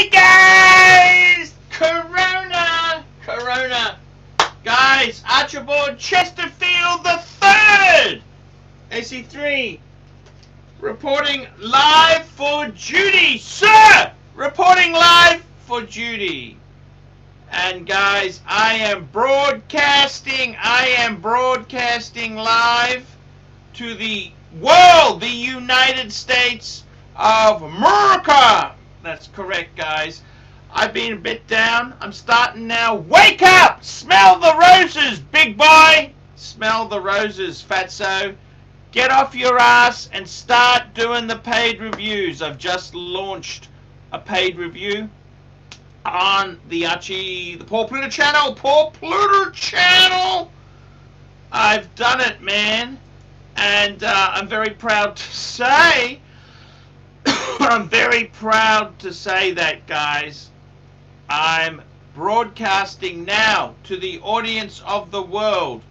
Hey guys! Corona! Guys, Archibald Chesterfield the Third, AC3, reporting live for duty, sir! Reporting live for duty. And guys, I am broadcasting live to the world, the United States of America. That's correct, guys. I've been a bit down. I'm starting now. Wake up! Smell the roses, big boy! Smell the roses, fatso. Get off your ass and start doing the paid reviews. I've just launched a paid review on the Paul Pluter channel. I've done it, man. And I'm very proud to say, that, guys, I'm broadcasting now to the audience of the world.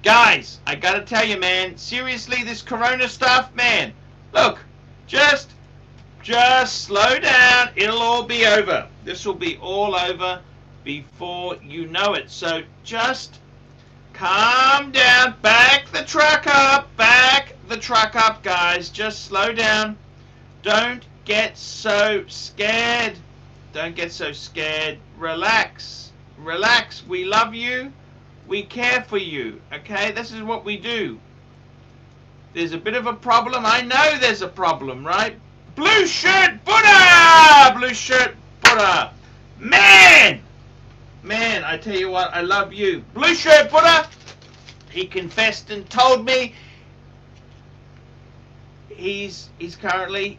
Guys, I gotta tell you, man, seriously, this corona stuff, man, look, just slow down. It'll all be over. This will be all over before you know it. So just calm down. Back the truck up, guys. Just slow down. Don't get so scared. Relax. We love you. We care for you. Okay? This is what we do. There's a bit of a problem. I know there's a problem, right? Blue shirt Buddha! Man, I tell you what, I love you. Blue shirt Buddha, he confessed and told me he's currently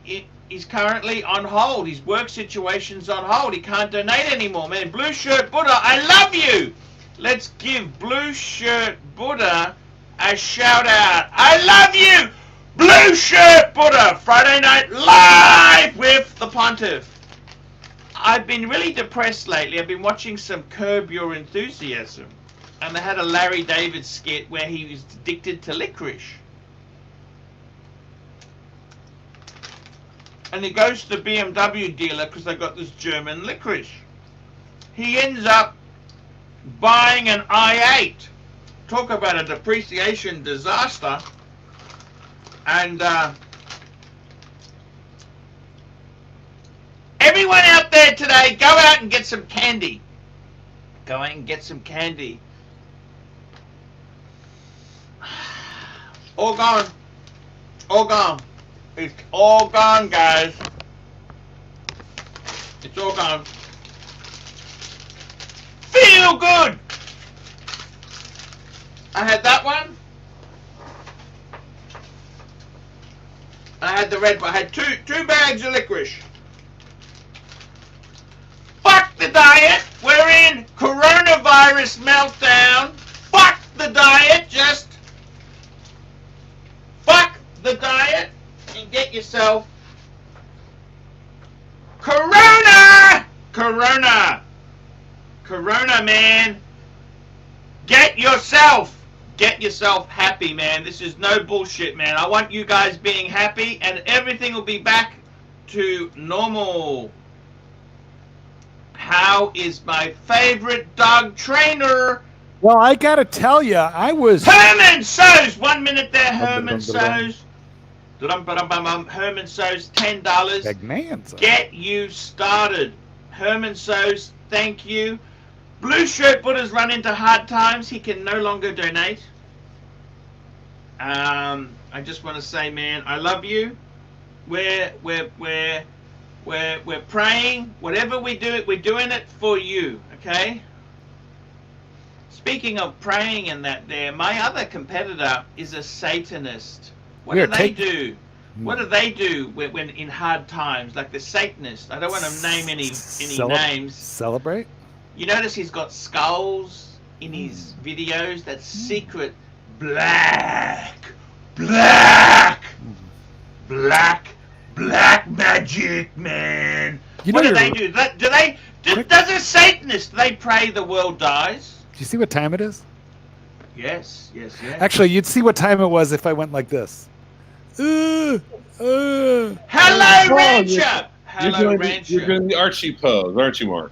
on hold. His work situation's on hold. He can't donate anymore, man. Blue shirt Buddha, I love you. Let's give Blue shirt Buddha a shout out. I love you. Blue shirt Buddha, Friday night live with the Pontiff. I've been really depressed lately. I've been watching some Curb Your Enthusiasm, and they had a Larry David skit where he was addicted to licorice. And he goes to the BMW dealer because they got this German licorice. He ends up buying an i8. Talk about a depreciation disaster. And everyone out there today, go out and get some candy. All gone. It's all gone, guys. It's all gone. Feel good. I had that one. I had the red one. I had two bags of licorice. Fuck the diet. We're in coronavirus meltdown. Fuck the diet. Just fuck the diet and get yourself Corona, man. Get yourself happy, man. This is no bullshit, man. I want you guys being happy, and everything will be back to normal. How is my favorite dog trainer? Well, I gotta tell you, I was... Herman Sows! 1 minute there, Herman Sows. Herman Sows, $10. Get you started. Herman Sows, thank you. Blue shirt Buddha's run into hard times. He can no longer donate. I just want to say, man, I love you. We're praying. Whatever we do, we're doing it for you. Okay. Speaking of praying and that, my other competitor is a Satanist. What do they do? What do they do when in hard times, like the Satanist? I don't want to name any names. Celebrate. You notice he's got skulls in his videos. That's secret black magic, man. What do they do? Does a Satanist, they pray the world dies? Do you see what time it is? Yes. Actually, you'd see what time it was if I went like this. Hello, Rancher. Hello, Rancher. You're doing the Archie pose, aren't you, Mark?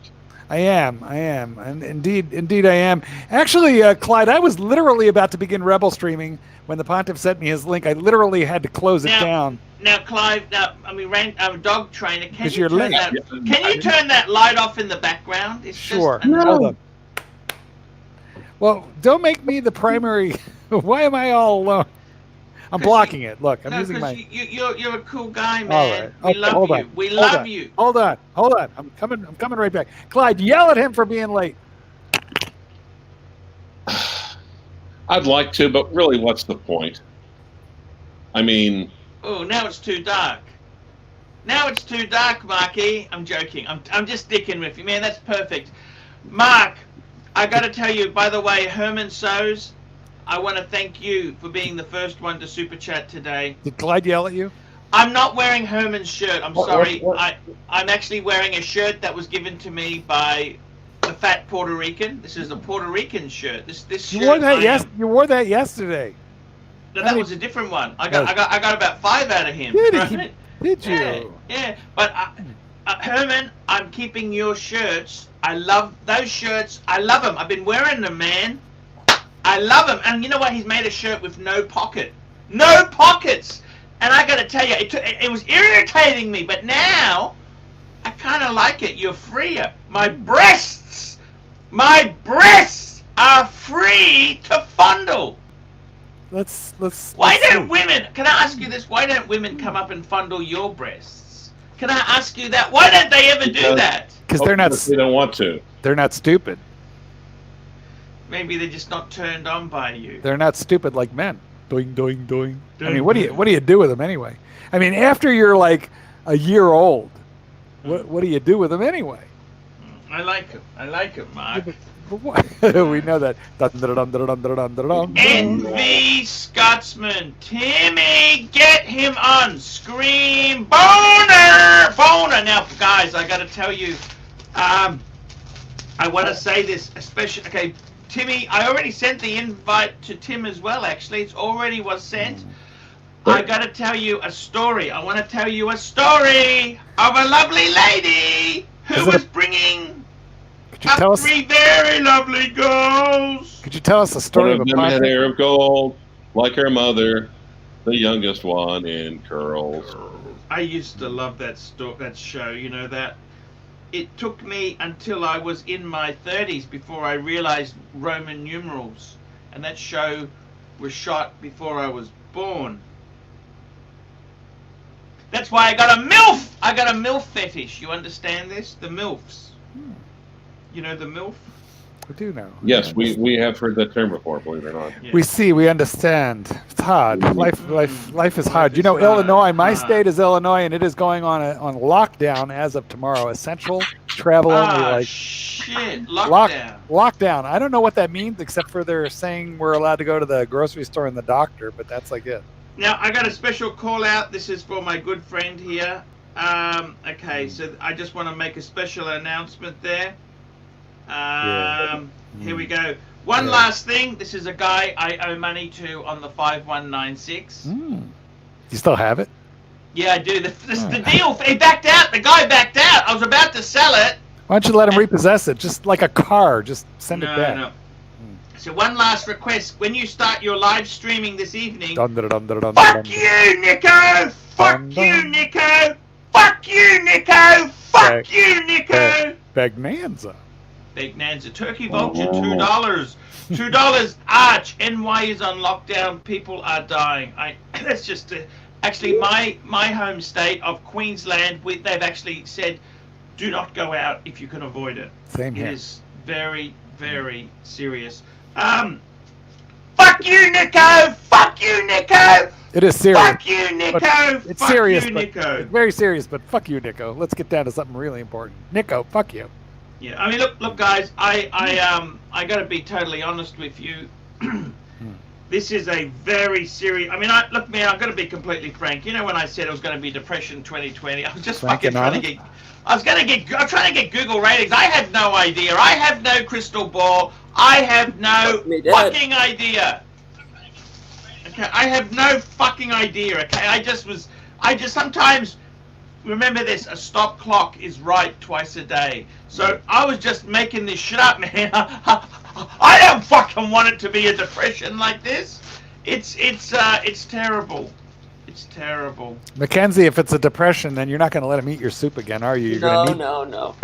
I am, and indeed I am. Actually, Clyde, I was literally about to begin Rebel streaming when the Pontiff sent me his link. I literally had to close it down. Now, Clive, dog trainer, can you you're turn late. that? Can you turn that light off in the background? It's Sure. Just Hold on. Well, don't make me the primary. Why am I all alone? I'm blocking it. Look, I'm using my. You're a cool guy, man. All right. We love you. We love you. Hold on. I'm coming right back. Clyde, yell at him for being late. I'd like to, but really, what's the point? I mean. Oh, now it's too dark. Now it's too dark, Marky. I'm joking. I'm just dicking with you, man. That's perfect. Mark, I got to tell you, by the way, Herman Sows, I want to thank you for being the first one to super chat today. Did Clyde yell at you? I'm not wearing Herman's shirt. I'm sorry. I'm actually wearing a shirt that was given to me by the fat Puerto Rican. This is a Puerto Rican shirt. This shirt. You wore that You wore that yesterday. No, that was a different one. I got about 5 out of him. Did you? Yeah. But Herman, I'm keeping your shirts. I love those shirts. I love them. I've been wearing them, man. I love him, and you know what? He's made a shirt with no pocket, no pockets. And I got to tell you, it was irritating me, but now I kind of like it. You're freer. My breasts are free to fondle. Why don't women? Can I ask you this? Why don't women come up and fondle your breasts? Can I ask you that? Why don't they ever do that? Because they're not. They don't want to. They're not stupid. Maybe they're just not turned on by you. They're not stupid like men. Doing. I mean, what do you do with them anyway? I mean, after you're like a year old, what do you do with them anyway? I like him, Mark. We know that. Envy Scotsman, Timmy, get him on screen, boner. Now, guys, I got to tell you, I want to say this, especially. Okay. Timmy, I already sent the invite to Tim as well, actually. It already was sent. I got to tell you a story. I want to tell you a story of a lovely lady who was bringing up 3 very lovely girls. Could you tell us the story of them had hair of gold, like her mother, the youngest one in curls. I used to love that show, you know that. It took me until I was in my 30s before I realized Roman numerals. And that show was shot before I was born. That's why I got a MILF! I got a MILF fetish. You understand this? The MILFs. You know the MILF? We do know. Yes, we have heard that term before, believe it or not. Yeah. We understand. It's hard. Life is hard. You know, Illinois, my state is Illinois, and it is going on lockdown as of tomorrow. Essential travel only. Shit. Lockdown. I don't know what that means, except for they're saying we're allowed to go to the grocery store and the doctor, but that's like it. Now, I got a special call out. This is for my good friend here. Okay, so I just want to make a special announcement there. Here we go. One last thing. This is a guy I owe money to on the 5196. You still have it? Yeah, I do. This is the deal. He backed out. The guy backed out. I was about to sell it. Why don't you let him repossess it? Just like a car. Just send it back. No. So one last request. When you start your live streaming this evening, fuck you, Nico! Fuck you, Nico! Fuck you, Nico! Fuck you, Nico! Bagnanza. Turkey vulture, $2. $2. Arch. NY is on lockdown. People are dying. That's just actually my home state of Queensland. They've actually said, do not go out if you can avoid it. Same here. It is very, very serious. Fuck you, Nico! Fuck you, Nico! It is serious. Fuck you, Nico! It's serious, Nico. It's very serious, but fuck you, Nico. Let's get down to something really important. Nico, fuck you. Yeah, I mean, look, guys. I got to be totally honest with you. This is a very serious. I mean, look, man. I'm going to be completely frank. You know, when I said it was going to be Depression 2020, I was just fucking trying to get. I'm trying to get Google ratings. I have no idea. I have no crystal ball. I have no fucking idea. Okay, I have no fucking idea. Okay, I just sometimes remember this, a stop clock is right twice a day. So I was just making this shit up, man. I don't fucking want it to be a depression like this. It's terrible. It's terrible. Mackenzie, if it's a depression, then you're not going to let him eat your soup again, are you? You're gonna No.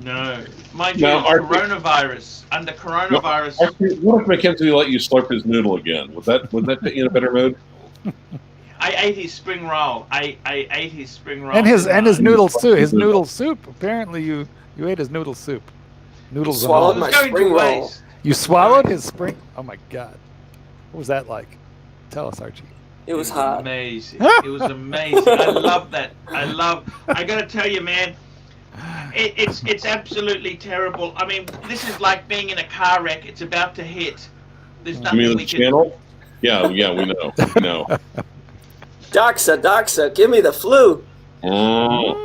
No. Mind you, coronavirus. Under coronavirus. What if Mackenzie let you slurp his noodle again? Would that put you in a better mood? I ate his spring roll. I ate his spring roll. And his noodle soup. His noodle soup. Apparently, you ate his noodle soup. Noodles and all. Swallowed my spring roll. You swallowed his spring. Oh my God, what was that like? Tell us, Archie. It was hot. Amazing. It was amazing. I love that. I gotta tell you, man. It's absolutely terrible. I mean, this is like being in a car wreck. It's about to hit. There's nothing You mean we the can. channel? Yeah, we know. We know. Doxa, give me the flu. Like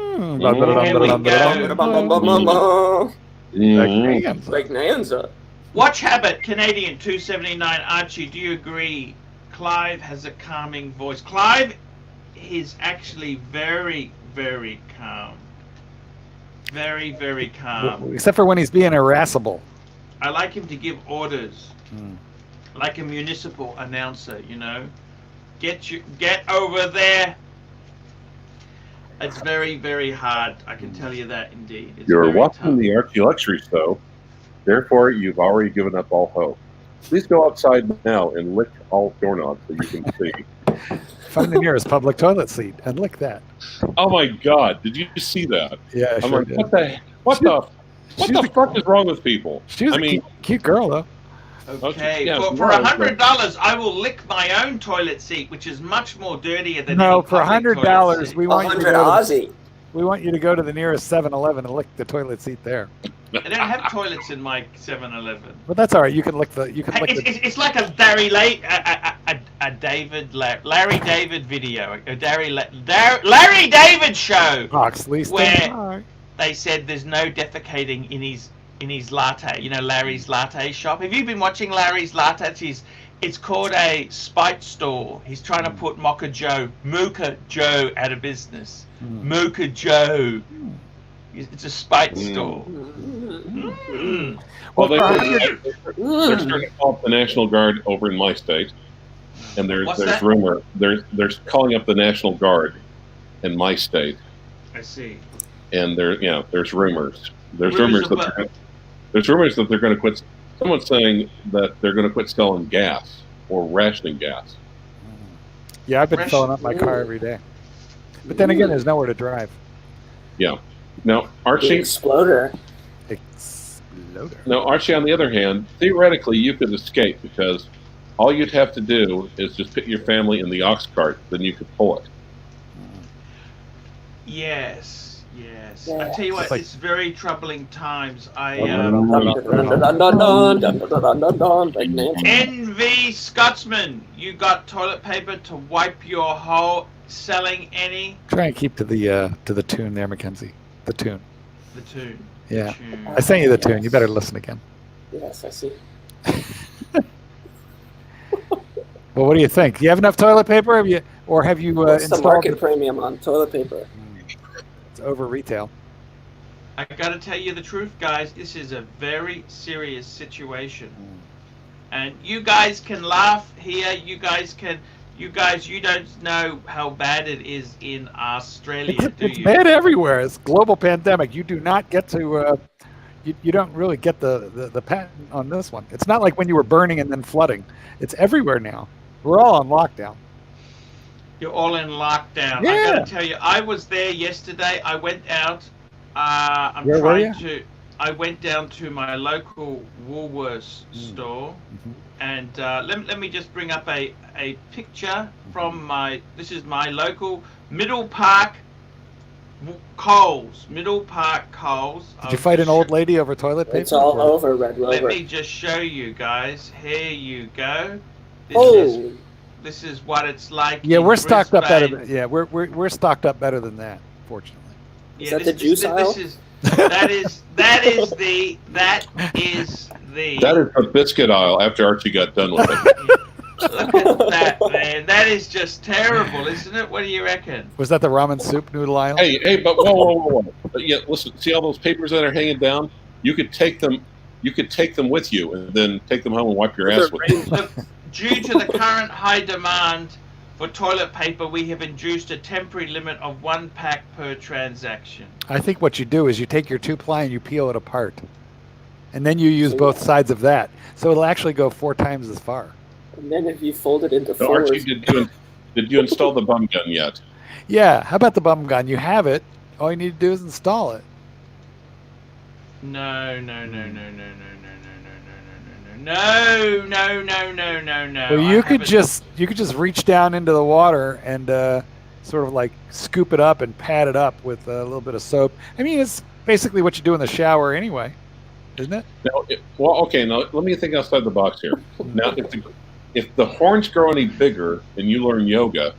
Nanza. Watch habit, Canadian 279 Archie. Do you agree? Clive has a calming voice. Clive is actually very, very calm. Very, very calm. Except for when he's being irascible. I like him to give orders. Like a municipal announcer, you know. Get over there. It's very, very hard. I can tell you that indeed. It's You're very watching tough. the Archiluxury show. Therefore, you've already given up all hope. Please go outside now and lick all doorknobs that you can see. Find the nearest public toilet seat and lick that. Oh my God! Did you see that? Yeah, I'm like, what the fuck is wrong with people? She was a cute girl, though. Okay, yeah, for $100, I will lick my own toilet seat, which is much more dirtier than No, any for public toilet $100, seat. we want you to 100 go Aussie. we want you to go to the nearest 7-Eleven and lick the toilet seat there. I don't have toilets in my 7-Eleven. But that's all right. You can lick the. It's like a Larry David video, a Larry David show, Oxley where they said there's no defecating in his latte. You know, Larry's latte shop. Have you been watching Larry's latte? It's called a spite store. He's trying to put Mocha Joe out of business. Mocha Joe. It's a spite store. Well, they're starting to call up the National Guard over in my state, and there's rumor. They're calling up the National Guard in my state. I see. And there's rumors. There's rumors that they're going to quit. Someone's saying that they're going to quit selling gas or rationing gas. Yeah, I've been filling up my car every day. But then again, there's nowhere to drive. Yeah. Now, Archie. Exploder. Now, Archie, on the other hand, theoretically, you could escape because all you'd have to do is just put your family in the ox cart, then you could pull it. Yes. I tell you what, it's very troubling times. NV Scotsman, you got toilet paper to wipe your hole? Selling any? Try and keep to the tune there, Mackenzie. The tune. The tune. Yeah. The tune. I sent you the tune. You better listen again. Yes, I see. Well, what do you think? Do you have enough toilet paper? Have you What's the installed market premium on toilet paper? It's over retail. I gotta tell you the truth, guys. This is a very serious situation. And you guys can laugh here. You don't know how bad it is in Australia, do It's you? bad everywhere. It's a global pandemic. You do not get to. You don't really get the patent on this one. It's not like when you were burning and then flooding. It's everywhere now. We're all on lockdown. You're all in lockdown. Yeah. I gotta tell you, I was there yesterday. I went out. Where were you? I went down to my local Woolworths store, and let me just bring up a picture from this is my local Middle Park Coles. Middle Park Coles. Did you fight an old lady over toilet paper? It's all over, Red Rover. Let me just show you guys. Here you go. This is what it's like. Yeah, we're stocked up better. Brisbane. Yeah, we're stocked up better than that, fortunately. Is that the juice aisle? That is the That is the biscuit aisle after Archie got done with it. Look at that, man. That is just terrible, isn't it? What do you reckon? Was that the ramen soup noodle aisle? Hey, but whoa. But yeah, listen, see all those papers that are hanging down? You could take them with you and then take them home and wipe your ass with them. Look, due to the current high demand for toilet paper, we have induced a temporary limit of 1 pack per transaction. I think what you do is you take your 2-ply and you peel it apart. And then you use both sides of that. So it'll actually go 4 times as far. And then if you fold it into So fours. Archie, did you install the bum gun yet? Yeah, how about the bum gun? You have it. All you need to do is install it. No. Well, you could just reach down into the water and sort of like scoop it up and pat it up with a little bit of soap. I mean, it's basically what you do in the shower anyway, isn't it? Now, okay. Now let me think outside the box here. Now, if the horns grow any bigger and you learn yoga,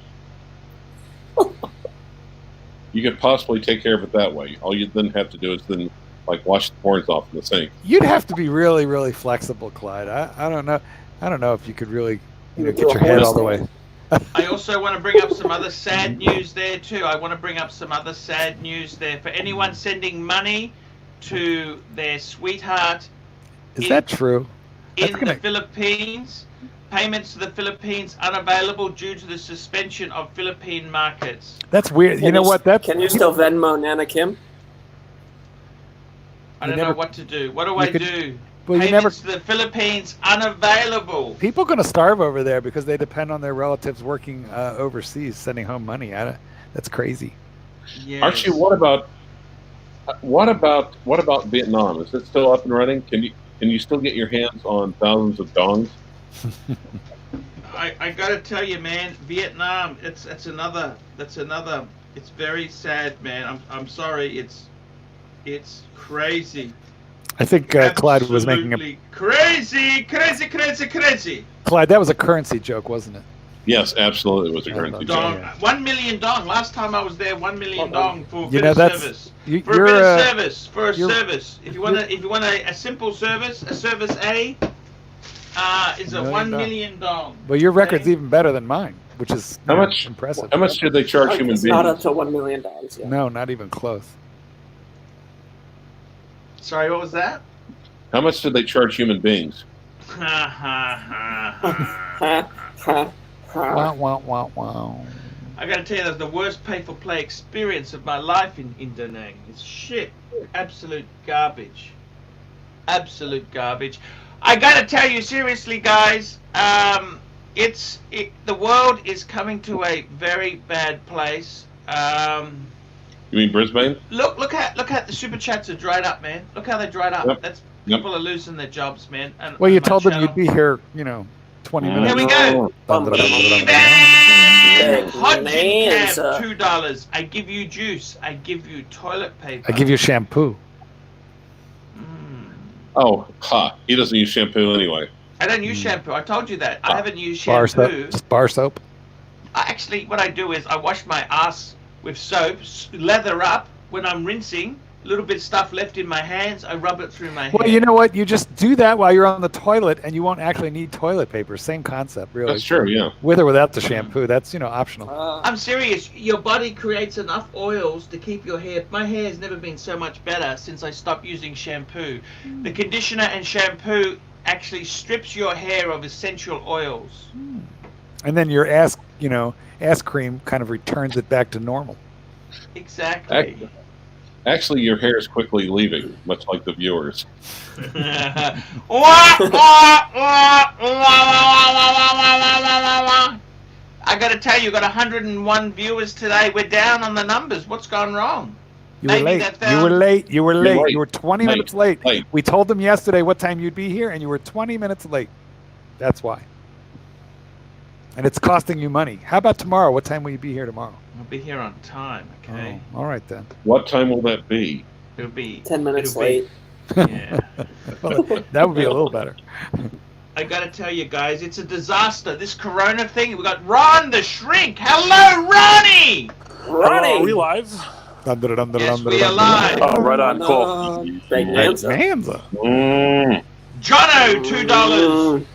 you could possibly take care of it that way. All you then have to do is then wash the horns off in the sink. You'd have to be really, really flexible, Clyde. I don't know. I don't know if you could really, get your head all the way. I also want to bring up some other sad news there too. For anyone sending money to their sweetheart. Is that true? The Philippines, payments to the Philippines unavailable due to the suspension of Philippine markets. That's weird. You know what? Can you still Venmo Nana Kim? I don't know what to do. What do I do? Well, payments to the Philippines unavailable. People are going to starve over there because they depend on their relatives working overseas, sending home money. That's crazy. Yes. Archie, what about Vietnam? Is it still up and running? Can you still get your hands on thousands of dongs? I gotta tell you, man, Vietnam. That's another. It's very sad, man. I'm sorry. It's crazy. I think Clyde was making a crazy. Clyde, that was a currency joke, wasn't it? Yes, absolutely, it was a currency Dong, joke. 1 million dong. Last time I was there, 1 million dong for a You bit know, of that's- service. you- For a you're, bit of uh, service. For a service. If you want a simple service, a service A is a 1 million dong. Well, your record's even better than mine, which is impressive. How much did they charge human It's beings? not up to $1 million yet. No, not even close. Sorry, what was that? How much did they charge human beings? Ha ha ha Ha, ha, ha. Wow, wow, wow, wow. I gotta tell you, that's the worst pay-for-play experience of my life in Da Nang. It's shit. Absolute garbage. Absolute garbage. I gotta tell you, seriously, guys, the world is coming to a very bad place. You mean Brisbane? Look at the super chats are dried up, man. Look how they dried up. Yep. That's people are losing their jobs, man. And, Well, you and my told them channel- you'd be here, 20 minutes. Here we go. Bang. Hot gin Bonanza. cab, $2. I give you juice. I give you toilet paper. I give you shampoo. Oh, he doesn't use shampoo anyway. I don't use shampoo. I told you that. I haven't used Bar shampoo. soap. Bar soap. Actually, what I do is I wash my ass with soap, lather up when I'm rinsing. A little bit of stuff left in my hands. I rub it through my hair. Well, you know what? You just do that while you're on the toilet, and you won't actually need toilet paper. Same concept, really. That's true, yeah. With or without the shampoo, that's optional. I'm serious. Your body creates enough oils to keep your hair. My hair has never been so much better since I stopped using shampoo. The conditioner and shampoo actually strips your hair of essential oils. And then your ass cream kind of returns it back to normal. Exactly. Actually, your hair is quickly leaving, much like the viewers. I gotta tell you, got 101 viewers today. We're down on the numbers. What's gone wrong? You were late. You were late. You were late. You were 20 minutes late. We told them yesterday what time you'd be here, and you were 20 minutes late. That's why. And it's costing you money. How about tomorrow? What time will you be here tomorrow? I'll be here on time, okay? Oh, all right then. What time will that be? It'll be 10 minutes it'll be- late. Yeah. Well, that would be a little better. I gotta tell you guys, it's a disaster. This corona thing. We got Ron the Shrink. Hello, Ronnie! Ronnie! Are we live? Yes, we are live. Oh, right on. Cool. Bonanza. Bonanza. Mm. Jono, $2.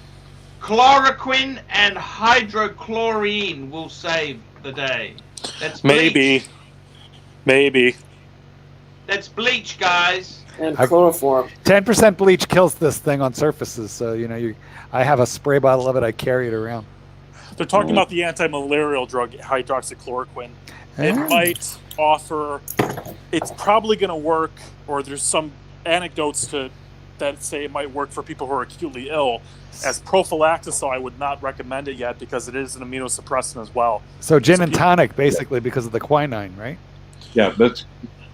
Chloroquine and hydrochlorine will save the day. That's bleach. Maybe. That's bleach, guys. And chloroform. 10% bleach kills this thing on surfaces. So I have a spray bottle of it. I carry it around. They're talking about the anti-malarial drug hydroxychloroquine. It might offer. It's probably going to work, or there's some anecdotes that say it might work for people who are acutely ill. As prophylaxis, so I would not recommend it yet because it is an immunosuppressant as well. So gin and tonic, basically, because of the quinine, right? Yeah, that's.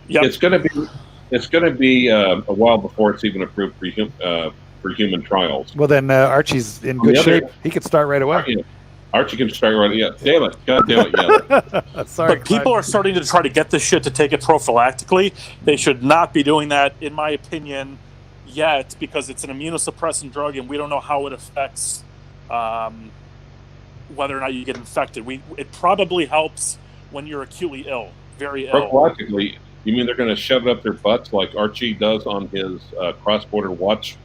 Yep. It's going to be a while before it's even approved for human trials. Well, then Archie's in good shape. He could start right away. Archie can start right. Yeah, damn it! God damn it! Yeah. Sorry, but people are starting to try to get this shit to take it prophylactically. They should not be doing that, in my opinion, yet, because it's an immunosuppressant drug, and we don't know how it affects whether or not you get infected. It probably helps when you're acutely ill, very ill. Prophylactically, you mean they're going to shove it up their butts like Archie does on his cross-border watch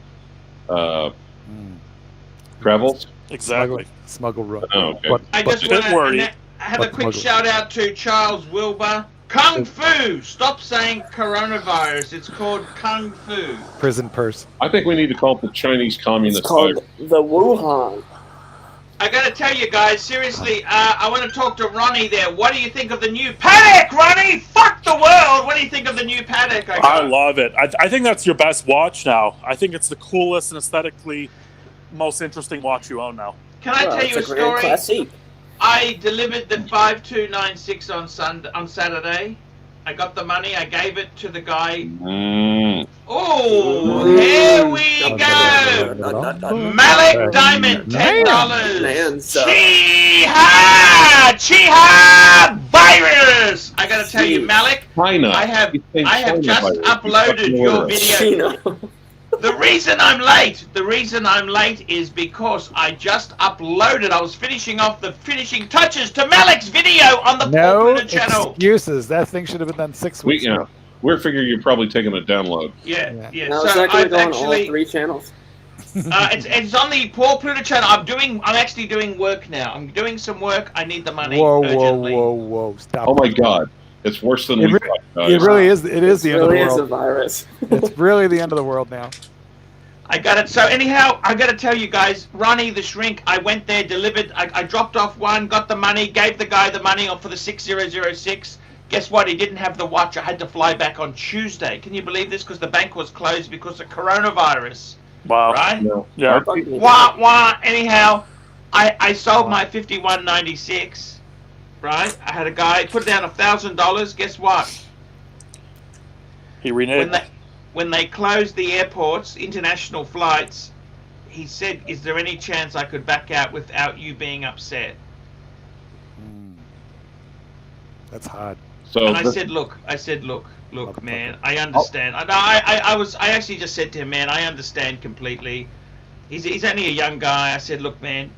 travels? Exactly. Smuggle run. Oh, okay. I just want to have a quick shout out to Charles Wilbur. Kung Fu! Stop saying coronavirus. It's called Kung Fu. Prison purse. I think we need to call it the Chinese Communist It's called the Wuhan. I got to tell you guys, seriously, I want to talk to Ronnie there. What do you think of the new paddock, Ronnie? Fuck the world! What do you think of the new paddock? I love it. I think that's your best watch now. I think it's the coolest and aesthetically most interesting watch you own now. Can I tell you a story? I delivered the 5296 on Saturday. I got the money. I gave it to the guy. Oh, here we go. Malik Diamond, $10. Chiha virus. I got to tell you, Malik. I have just uploaded your video. The reason I'm late is because I just uploaded. I was finishing off the finishing touches to Malik's video on the Paul Pluta channel. No excuses. That thing should have been done 6 weeks ago. We're figuring you're probably taking a download. Yeah. Now so I've actually all 3 channels. It's on the Paul Pluta channel. I'm actually doing work now. I'm doing some work. I need the money urgently. Whoa! Stop! Oh my God! It's worse than we thought, guys. It really is. It is the end of the world. It really is a virus. It's really the end of the world now. I got it. So anyhow, I got to tell you guys, Ronnie the Shrink, I went there, delivered. I dropped off one, got the money, gave the guy the money for the 6006. Guess what? He didn't have the watch. I had to fly back on Tuesday. Can you believe this? Because the bank was closed because of coronavirus. Wow. Right? No. Yeah. Wah. Anyhow, I sold my 5196. Right? I had a guy put down $1,000. Guess what? He reneged. When they closed the airports, international flights, he said, "Is there any chance I could back out without you being upset?" That's hard. So and I said, look, man, I understand. I actually just said to him, man, I understand completely. He's only a young guy. I said, look, man,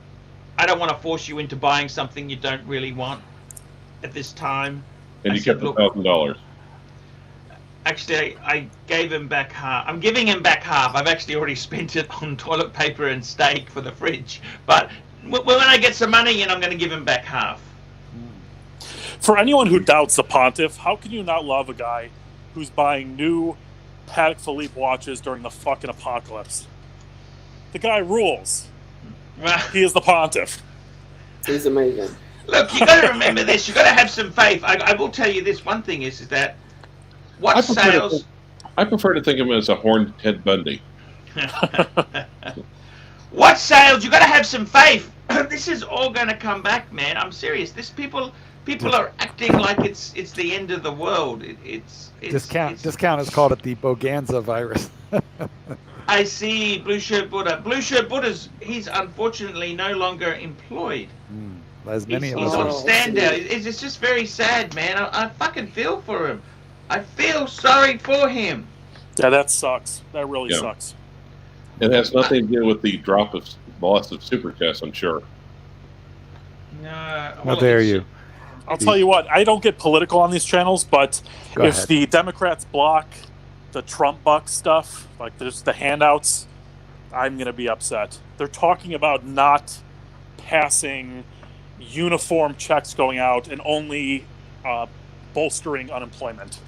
I don't want to force you into buying something you don't really want at this time. And you kept the $1,000. Actually, I gave him back half. I'm giving him back half. I've actually already spent it on toilet paper and steak for the fridge. But when I get some money in, I'm going to give him back half. For anyone who doubts the Pontiff, how can you not love a guy who's buying new Patek Philippe watches during the fucking apocalypse? The guy rules. He is the Pontiff. He's amazing. Look, you got to remember this. You got to have some faith. I will tell you this. One thing is that what sales? I prefer to think of him as a horned Ted Bundy. What sales? You got to have some faith. This is all going to come back, man. I'm serious. People are acting like it's the end of the world. Discount has called it the Boganza virus. I see. Blue Shirt Buddha. Blue Shirt Buddha's. He's unfortunately no longer employed. As many he's on standout. It's just very sad, man. I fucking feel for him. I feel sorry for him. Yeah, that sucks. That really sucks. It has nothing to do with the loss of super chats, I'm sure. No. How dare you? I'll tell you what, I don't get political on these channels, but if the Democrats block the Trump buck stuff, like there's the handouts, I'm going to be upset. They're talking about not passing uniform checks going out and only bolstering unemployment.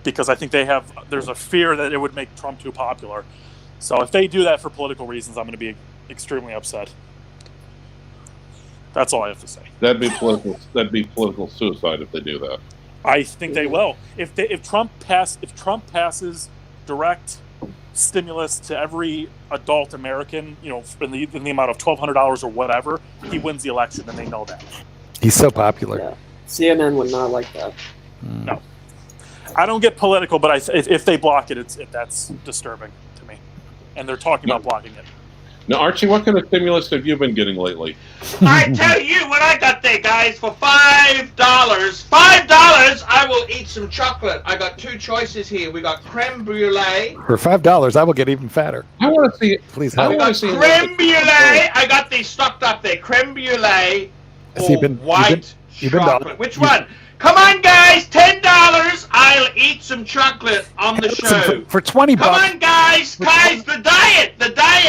Because I think there's a fear that it would make Trump too popular. So if they do that for political reasons, I'm going to be extremely upset. That's all I have to say. That'd be political suicide if they do that. I think they will. If Trump passes direct stimulus to every adult American, in the amount of $1,200 or whatever, he wins the election, and they know that. He's so popular. Yeah. CNN would not like that. No. I don't get political, but if they block it, that's disturbing to me. And they're talking about blocking it. Now, Archie, what kind of stimulus have you been getting lately? I tell you what I got there, guys. For $5, I will eat some chocolate. I got two choices here. We got creme brulee. For $5, I will get even fatter. I want to see it. Please We help. got creme brulee. I got these stocked up there. Creme brulee or white chocolate. Which one? Come on, guys. $10. I'll eat some chocolate on the show. For $20. Come on, guys. Guys, the diet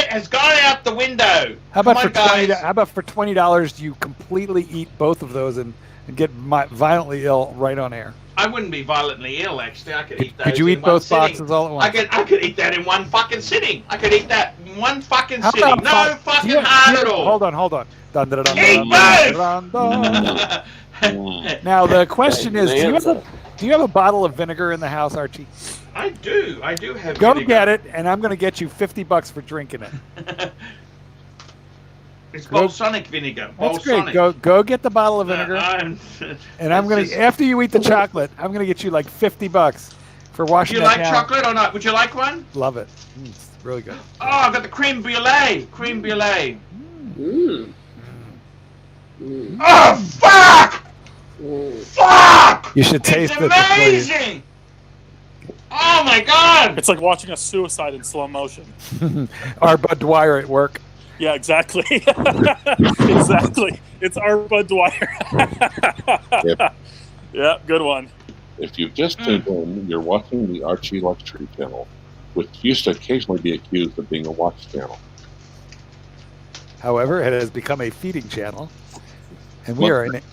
has gone out the window. How about for $20? How about for $20 you completely eat both of those and get violently ill right on air? I wouldn't be violently ill, actually. I could eat those. Could you eat both boxes all at once? I could eat that in one fucking sitting. I could eat that in one fucking sitting. No fucking hard at all. Hold on. Eat both! Now the question is, do you have a bottle of vinegar in the house, Archie? I do have Go vinegar. get it, and I'm going to get you $50 for drinking it. It's balsamic vinegar. That's great. Go get the bottle of vinegar, and I'm going to, after you eat the chocolate, I'm going to get you like $50 for washing it. Do you like chocolate or not? Would you like one? Love it. It's really good. Oh, I got the creme brulee. Creme brulee. Oh, fuck! Fuck! You should taste it. It's amazing! Oh my god! It's like watching a suicide in slow motion. Our Bud Dwyer at work. Yeah, exactly. Exactly. It's our Bud Dwyer. Yep. Yeah, good one. If you've just tuned in, you're watching the Archieluxury channel, which used to occasionally be accused of being a watch channel. However, it has become a feeding channel, and we are in it.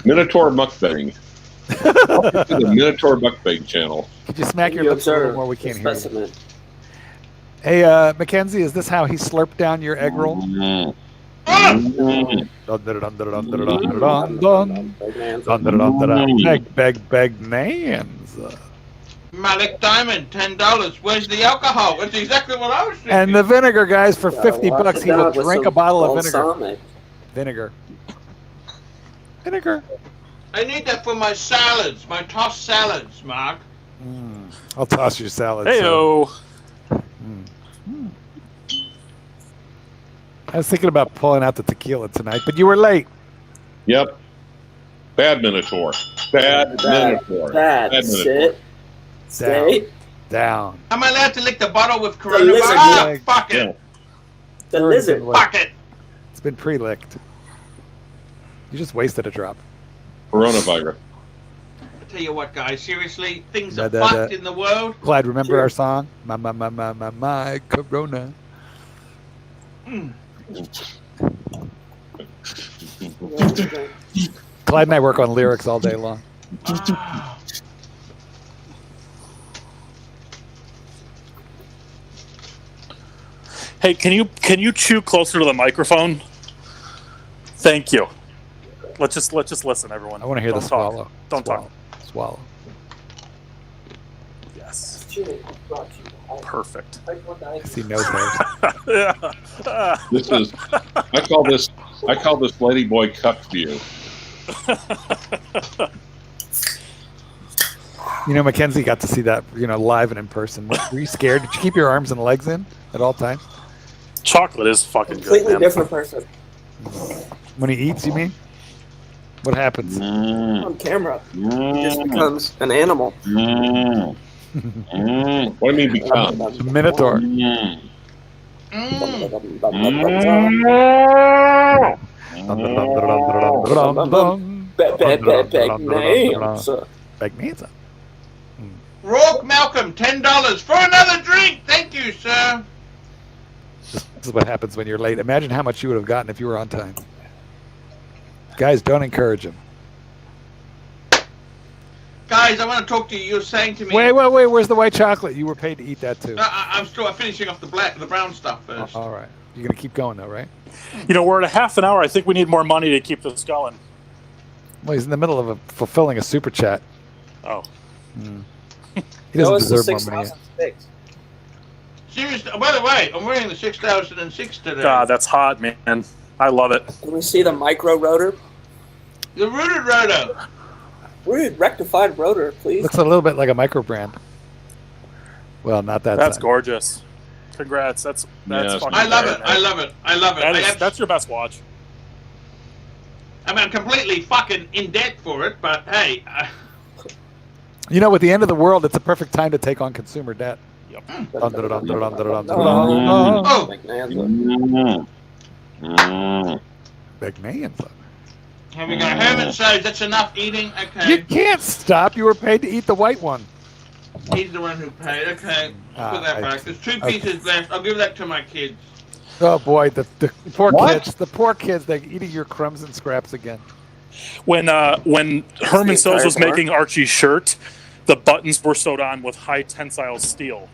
Minotaur Mukbang. The Minotaur Mukbang channel. Could you smack your lips a little more? We can't hear you. Hey, Mackenzie, is this how he slurped down your egg roll? Beg nans. Malik Diamond, $10. Where's the alcohol? That's exactly what I was thinking. And the vinegar, guys, for $50, he will drink a bottle of vinegar. Vinegar. I need that for my salads, my tossed salads, Mark. I'll toss your salad. Hey-o. I was thinking about pulling out the tequila tonight, but you were late. Yep. Bad Minotaur. Bad Minotaur. Stay down. Am I allowed to lick the bottle with coronavirus? Fuck it. The lizard. Fuck it. It's been pre-licked. You just wasted a drop. Coronavirus. I tell you what, guys. Seriously, things are fucked in the world. Clyde, remember our song? My Corona. Clyde and I work on lyrics all day long. Hey, can you chew closer to the microphone? Thank you. Let's just listen, everyone. I want to hear the swallow. Don't talk. Swallow. Yes. Perfect. I see nose hairs. This is. I call this ladyboy cup view. Mackenzie got to see that, live and in person. Were you scared? Did you keep your arms and legs in at all times? Chocolate is fucking completely good, man. Different person. When he eats, you mean? What happens? On camera, he just becomes an animal. What do you mean become? A minotaur. Bag names. Bag names. Rourke Malcolm, $10 for another drink. Thank you, sir. This is what happens when you're late. Imagine how much you would have gotten if you were on time. Guys, don't encourage him. Guys, I want to talk to you. You're saying to me... Wait. Where's the white chocolate? You were paid to eat that, too. I'm still finishing off the brown stuff first. All right. You're going to keep going, though, right? You know, we're at a half an hour. I think we need more money to keep this going. Well, he's in the middle of fulfilling a super chat. Oh. He doesn't deserve more money. Seriously, by the way, I'm wearing the 6006 today. God, that's hot, man. I love it. Can we see the micro rotor? The rooted rotor. Rooted rectified rotor, please. Looks a little bit like a micro brand. Well, not that. That's side. gorgeous. Congrats. That's fucking I love rare, it. man. I love it. I love it. That's your best watch. I mean, I'm completely fucking in debt for it, but hey. You know, with the end of the world, it's a perfect time to take on consumer debt. Yep. Oh. McMahon's. Here we go. Herman says that's enough eating. Okay. You can't stop. You were paid to eat the white one. He's the one who paid. Okay. Put that back. There's 2 pieces left. I'll give that to my kids. Oh boy, the poor kids. The poor kids. They're eating your crumbs and scraps again. When Herman So's was making Archie's shirt, the buttons were sewed on with high tensile steel.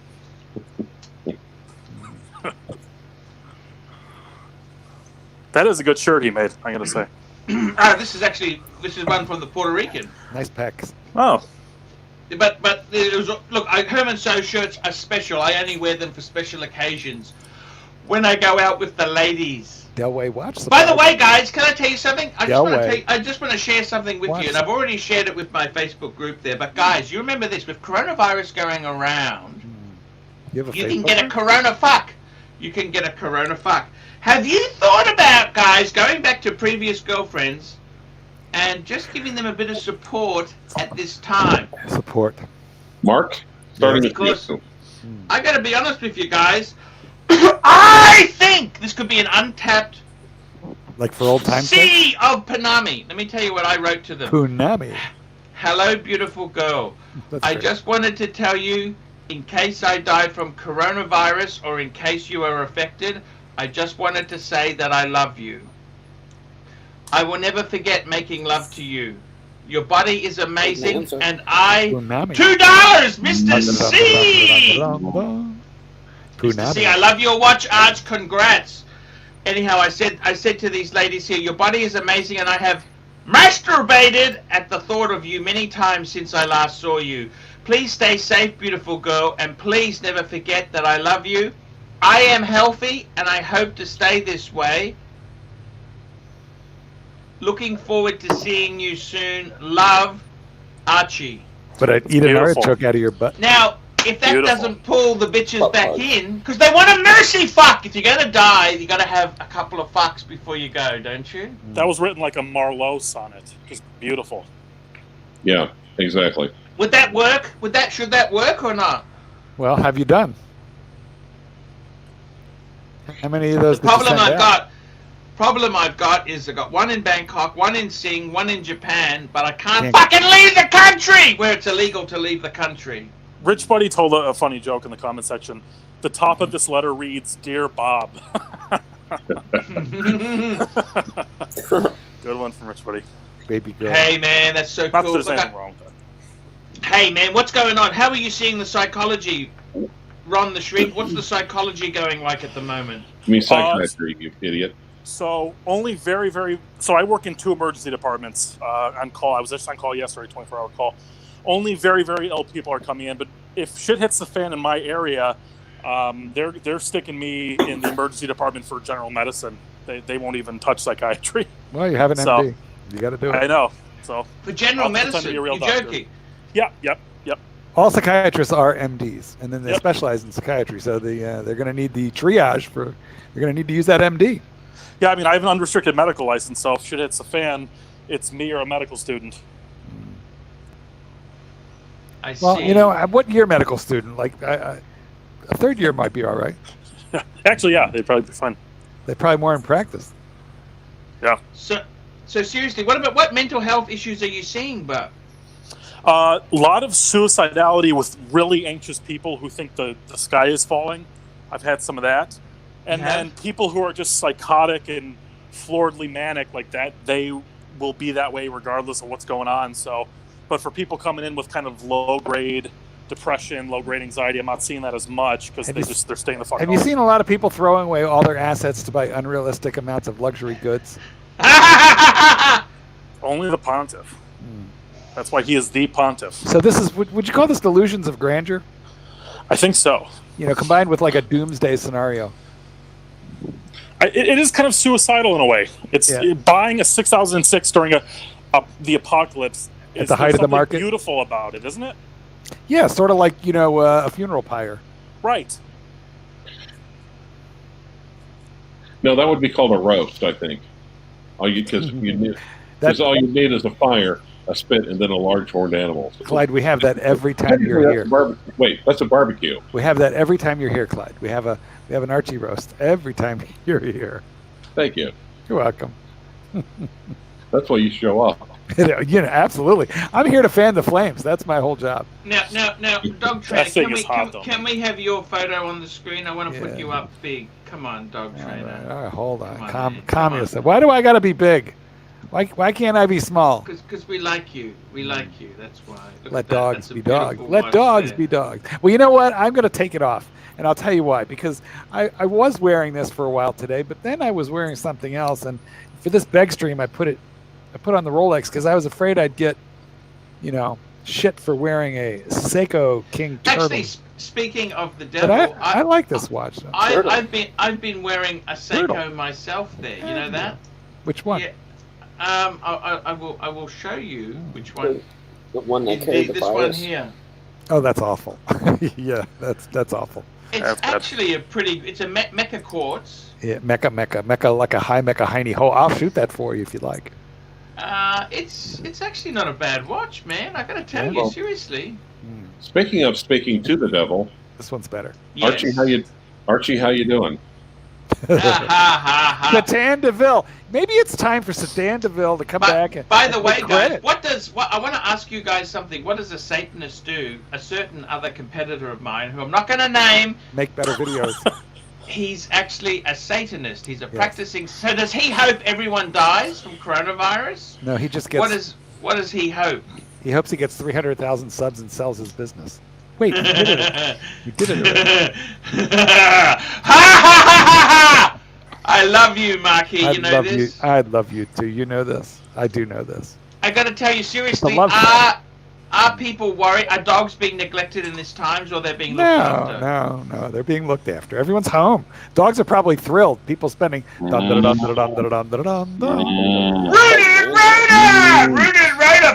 That is a good shirt he made, I'm gonna say. This is one from the Puerto Rican. Nice pecs. Oh. But it was, look, Herman So shirts are special. I only wear them for special occasions. When I go out with the ladies. Delway watch. By the way, guys, can I tell you something? I just want to share something with you, and I've already shared it with my Facebook group there. But guys, you remember this: with coronavirus going around, you can get a corona fuck. You can get a corona fuck. Have you thought about, guys, going back to previous girlfriends and just giving them a bit of support at this time? Support. Mark, starting because I got to be honest with you guys. I think this could be an untapped, like for old time's sea of Punami. Let me tell you what I wrote to them. Punami. Hello, beautiful girl. I just wanted to tell you, in case I died from coronavirus or in case you are affected, I just wanted to say that I love you. I will never forget making love to you. Your body is amazing, and I... $2, Mr. C! Mr. C, I love your watch, Arch. Congrats. Anyhow, I said to these ladies here, your body is amazing, and I have masturbated at the thought of you many times since I last saw you. Please stay safe, beautiful girl, and please never forget that I love you. I am healthy, and I hope to stay this way. Looking forward to seeing you soon. Love, Archie. But I'd eat an artichoke out of your butt. Now, if that doesn't pull the bitches back in, because they want a mercy fuck. If you're going to die, you got to have a couple of fucks before you go, don't you? That was written like a Marlowe sonnet. Just beautiful. Yeah, exactly. Would that work? Should that work or not? Well, have you done? How many of those? The problem I've got is I got one in Bangkok, one in Sing, one in Japan, but I can't fucking leave the country where it's illegal to leave the country. Rich Buddy told a funny joke in the comment section. The top of this letter reads, "Dear Bob." Good one from Rich Buddy. Baby girl. Hey man, that's so Not cool. that there's anything wrong with that. Hey man, what's going on? How are you seeing the psychology? Ron the Shrink, what's the psychology going like at the moment? I mean, psychiatry, you idiot. So only very, very... So I work in 2 emergency departments on call. I was just on call yesterday, 24-hour call. Only very, very ill people are coming in. But if shit hits the fan in my area, they're sticking me in the emergency department for general medicine. They won't even touch psychiatry. Well, you have an MD. You got to do it. I know. So for general medicine, you're joking. Yep. All psychiatrists are MDs, and then they specialize in psychiatry. So they're going to need the triage for. They're going to need to use that MD. Yeah, I mean, I have an unrestricted medical license, so if shit hits the fan, it's me or a medical student. I see. Well, you know, what year medical student? Like a 3rd year might be all right. Actually, yeah, they'd probably be fine. They're probably more in practice. Yeah. So seriously, what mental health issues are you seeing, Bob? A lot of suicidality with really anxious people who think the sky is falling. I've had some of that. And then people who are just psychotic and floridly manic like that, they will be that way regardless of what's going on. So, but for people coming in with kind of low-grade depression, low-grade anxiety, I'm not seeing that as much because they're staying the fuck home. Have you seen a lot of people throwing away all their assets to buy unrealistic amounts of luxury goods? Only the pontiff. That's why he is the pontiff. So this is, would you call this delusions of grandeur? I think so. You know, combined with like a doomsday scenario. It is kind of suicidal in a way. It's buying a 6006 during the apocalypse. At the height of the market. Beautiful about it, isn't it? Yeah, sort of like, you know, a funeral pyre. Right. No, that would be called a roast, I think. Because all you need is a fire, a spit, and then a large horned animal. Clyde, we have that every time you're here. Wait, that's a barbecue. We have that every time you're here, Clyde. We have an Archie roast every time you're here. Thank you. You're welcome. That's why you show up. You know, absolutely. I'm here to fan the flames. That's my whole job. Now, Dog Trainer, can we have your photo on the screen? I want to put you up big. Come on, Dog Trainer. All right, hold on. Calm yourself. Why do I got to be big? Why can't I be small? Because we like you. We like you. That's why. Let dogs be dogs. Let dogs be dogs. Well, you know what? I'm going to take it off. And I'll tell you why. Because I was wearing this for a while today, but then I was wearing something else. And for this beg stream, I put on the Rolex because I was afraid I'd get, you know, shit for wearing a Seiko King Turtle. Actually, speaking of the devil, but I like this watch. I've been wearing a Seiko myself. There, you know that? Which one? Yeah. I will show you which one. The one that carried the this virus. one here. Oh, that's awful. Yeah, that's awful. It's actually it's a Mecha quartz. Yeah, Mecha like a high Mecha hiney ho. I'll shoot that for you if you like. It's actually not a bad watch, man. I gotta tell you, seriously. Speaking of speaking to the devil, this one's better. Yes. Archie, how you doing? Satan DeVille. Maybe it's time for Satan DeVille to come back. And by the way, guys, I want to ask you guys something. What does a Satanist do? A certain other competitor of mine, who I'm not going to name, make better videos. He's actually a Satanist. He's a practicing. So does he hope everyone dies from coronavirus? No, he just gets. What does he hope? He hopes he gets 300,000 subs and sells his business. Wait, you did it. You did it already. I love you, Marky. You know this. I love you too. You know this. I do know this. I got to tell you seriously. Are people worried? Are dogs being neglected in these times, or they're being looked after? No. They're being looked after. Everyone's home. Dogs are probably thrilled. People spending. Rooted Raider,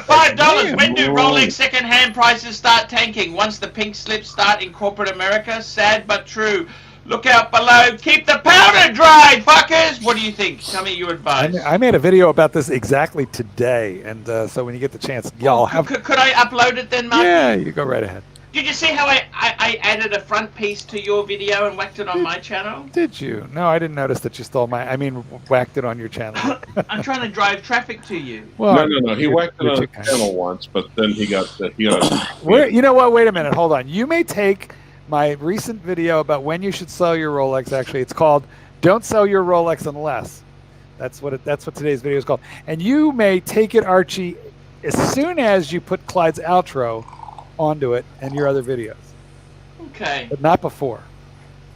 $5. When do Rolex second-hand prices start tanking? Once the pink slips start in corporate America? Sad but true. Look out below. Keep the powder dry, fuckers. What do you think? Tell me your advice. I made a video about this exactly today, and so when you get the chance, y'all have. Could I upload it then, Mark? Yeah, you go right ahead. Did you see how I added a front piece to your video and whacked it on my channel? Did you? No, I didn't notice that you stole whacked it on your channel. I'm trying to drive traffic to you. Well, no. He whacked it on the channel once, but then he got. You know what? Wait a minute. Hold on. You may take my recent video about when you should sell your Rolex. Actually, it's called "Don't Sell Your Rolex Unless." That's what today's video is called. And you may take it, Archie, as soon as you put Clyde's outro onto it and your other videos. Okay. But not before.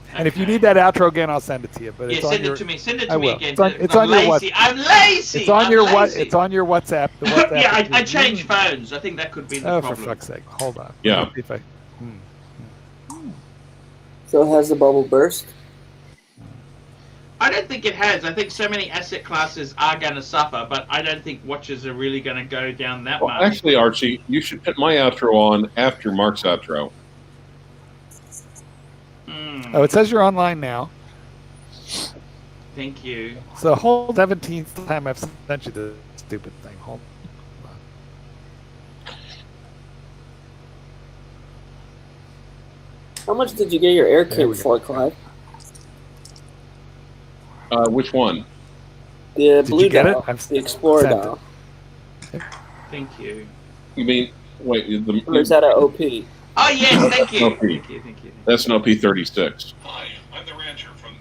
Okay. And if you need that outro again, I'll send it to you. But yeah, send it to me. Send it to me again. It's on your WhatsApp. I'm lazy. It's on your WhatsApp. It's on your WhatsApp. The WhatsApp yeah, I changed phones. I think that could be the problem. Oh, for fuck's sake! Hold on. Yeah. So has the bubble burst? I don't think it has. I think so many asset classes are going to suffer, but I don't think watches are really going to go down that much. Actually, Archie, you should put my outro on after Mark's outro. Oh, it says you're online now. Thank you. So whole 17th time I've sent you this stupid thing. Hold on. How much did you get your air kit for, Clyde? Which one? The Did blue you get dial, it? the Explorer dial. Thank you. You mean Wait, Or is that an OP? Oh yes, thank you. OP. Thank you. That's an OP-36. Hi, I'm the rancher from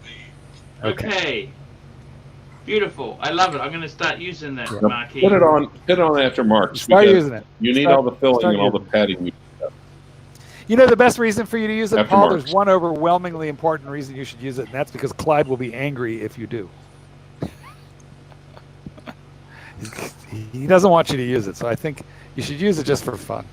the... Okay. Beautiful. I love it. I'm going to start using that marquee. Put it on after Mark's. Start using it. You need all the filling and all the padding. You know the best reason for you to use it, After Paul? Mark's. There's one overwhelmingly important reason you should use it, and that's because Clyde will be angry if you do. He doesn't want you to use it, so I think you should use it just for fun.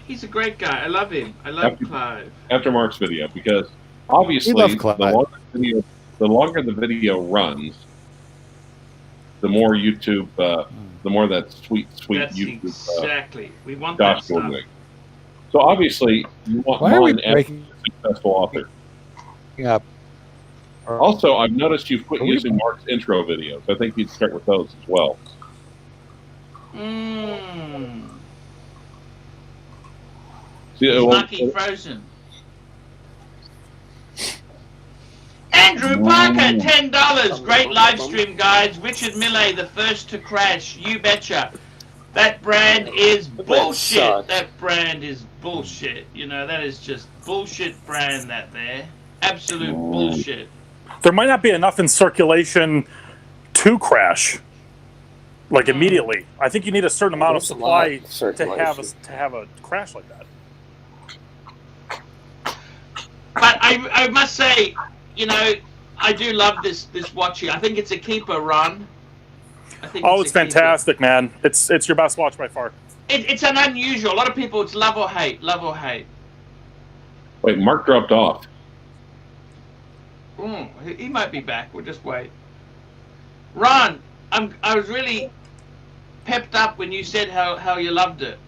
He's a great guy. I love him. I love Clive. After Mark's video, because obviously the longer the video runs, the more YouTube, the more that sweet That's YouTube. Exactly. We want that Josh stuff. Goldwing. So obviously, you want mine as a successful author. Yeah. Also, I've noticed you've quit using Mark's intro videos. I think you'd start with those as well. See, Lucky Frozen. Andrew Parker, $10. Great live stream, guys. Richard Millet, the first to crash. You betcha. That brand is bullshit. That brand is bullshit. You know, that is just bullshit brand, that there. Absolute bullshit. There might not be enough in circulation to crash, like immediately. I think you need a certain amount of supply to have a crash like that. But I must say, you know, I do love this watch here. I think it's a keeper, Ron. It's fantastic, man. It's your best watch by far. It's an unusual. A lot of people, it's love or hate. Love or hate. Wait, Mark dropped off. He might be back. We'll just wait. Ron, I was really pepped up when you said how you loved it.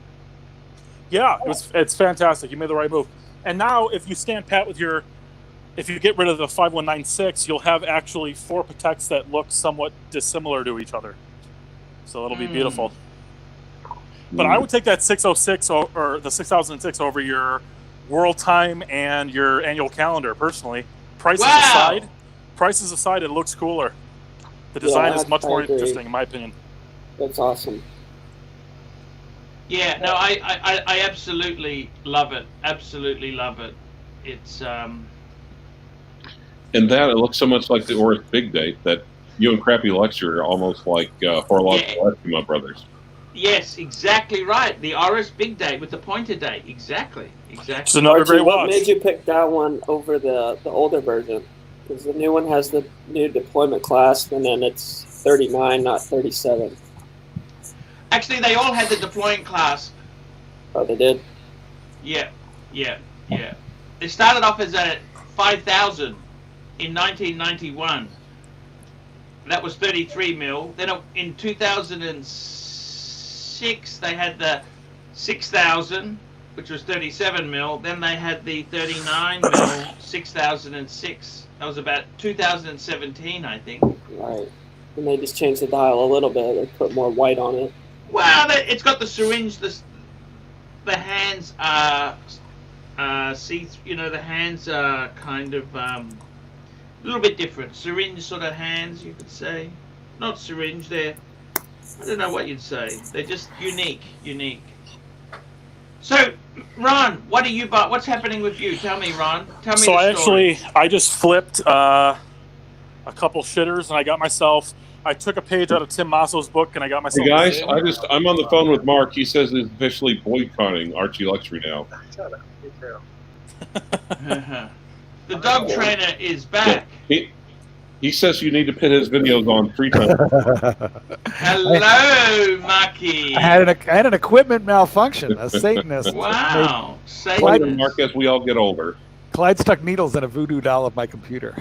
Yeah, it's fantastic. You made the right move. And now, if you stand pat with if you get rid of the 5196, you'll have actually 4 Pateks that look somewhat dissimilar to each other. So it'll be beautiful. But I would take that 606 or the 6006 over your world time and your annual calendar, personally. Prices aside, it looks cooler. The design is much more interesting, in my opinion. That's awesome. Yeah, no, I absolutely love it. Absolutely love it. It's And that, it looks so much like the Oris Big Date that you and Crappy Lecture are almost like horological Eskimo brothers. Yes, exactly right. The Oris Big Date with the pointer date. Exactly. It's another great watch. What made you pick that one over the older version? Because the new one has the new deployment class, and then it's 39, not 37. Actually, they all had the deploying class. Oh, they did? Yeah. They started off as a 5,000 in 1991. That was 33 mil. Then in 2006, they had the 6,000, which was 37 mil. Then they had the 39 mil, 6006. That was about 2017, I think. Right. And they just changed the dial a little bit. They put more white on it. Well, it's got the syringe. The hands are see, you know, the hands are kind of a little bit different. Syringe sort of hands, you could say. Not syringe. They're, I don't know what you'd say. They're just unique. So, Ron, what do you buy? What's happening with you? Tell me, Ron. Tell me. So the story. I just flipped a couple shitters, and I got myself. I took a page out of Tim Masso's book, and I got myself. Hey guys, I'm on the phone with Mark. He says he's officially boycotting Archieluxury now. The dog trainer is back. He says you need to put his videos on 3 times. Hello, Maki. I had an equipment malfunction. A Satanist. Wow. Satanist. Mark, as we all get older. Clyde stuck needles in a voodoo doll of my computer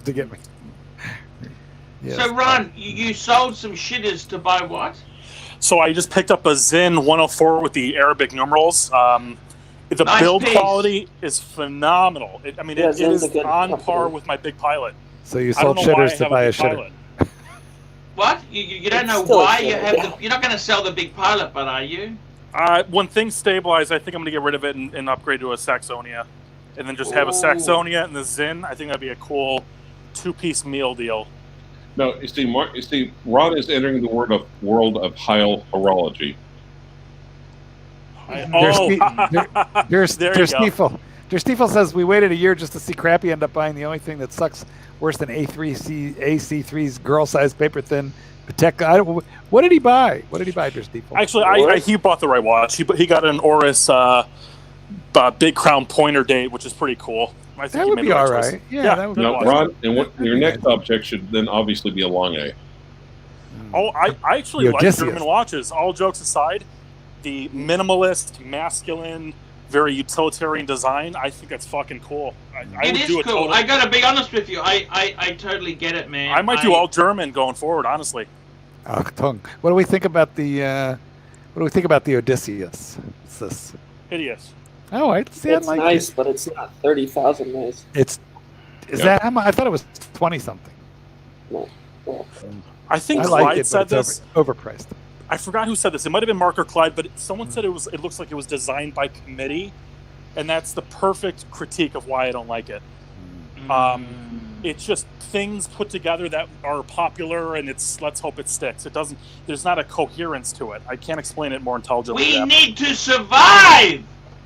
to get me. Yes. So, Ron, you sold some shitters to buy what? So I just picked up a Zin 104 with the Arabic numerals. The nice build piece. Quality is phenomenal. It is on par with my Big Pilot. So you sold shitters to buy a shitter. What? You don't know why you have you're not going to sell the Big Pilot, but are you? When things stabilize, I think I'm going to get rid of it and upgrade to a Saxonia. And then just have a Saxonia and the Zin. I think that'd be a cool 2-piece meal deal. No, you see, Ron is entering the world of Heil horology. Der Stiefel says we waited a year just to see Crappy end up buying the only thing that sucks worse than AC3's girl-sized paper-thin Patek. What did he buy? What did he buy, Der Stiefel? Actually, he bought the right watch. He got an Oris Big Crown Pointer date, which is pretty cool. I think that would be all right. Yeah, that would be now, Ron, and your next object should then obviously be a Lange. Oh, I actually like German watches. All jokes aside, the minimalist, masculine, very utilitarian design, I think that's fucking cool. It is cool. I gotta be honest with you. I totally get it, man. I might do all German going forward, honestly. Achtung. What do we think about the Odysseus? It's this. Hideous. Oh, it's nice, but it's not 30,000 nice. Is that how much? I thought it was 20 something. No. I think Clyde said this. Overpriced. I forgot who said this. It might have been Mark or Clyde, but someone said it looks like it was designed by committee, and that's the perfect critique of why I don't like it. It's just things put together that are popular, and let's hope it sticks. It doesn't. There's not a coherence to it. I can't explain it more intelligently. We need to survive.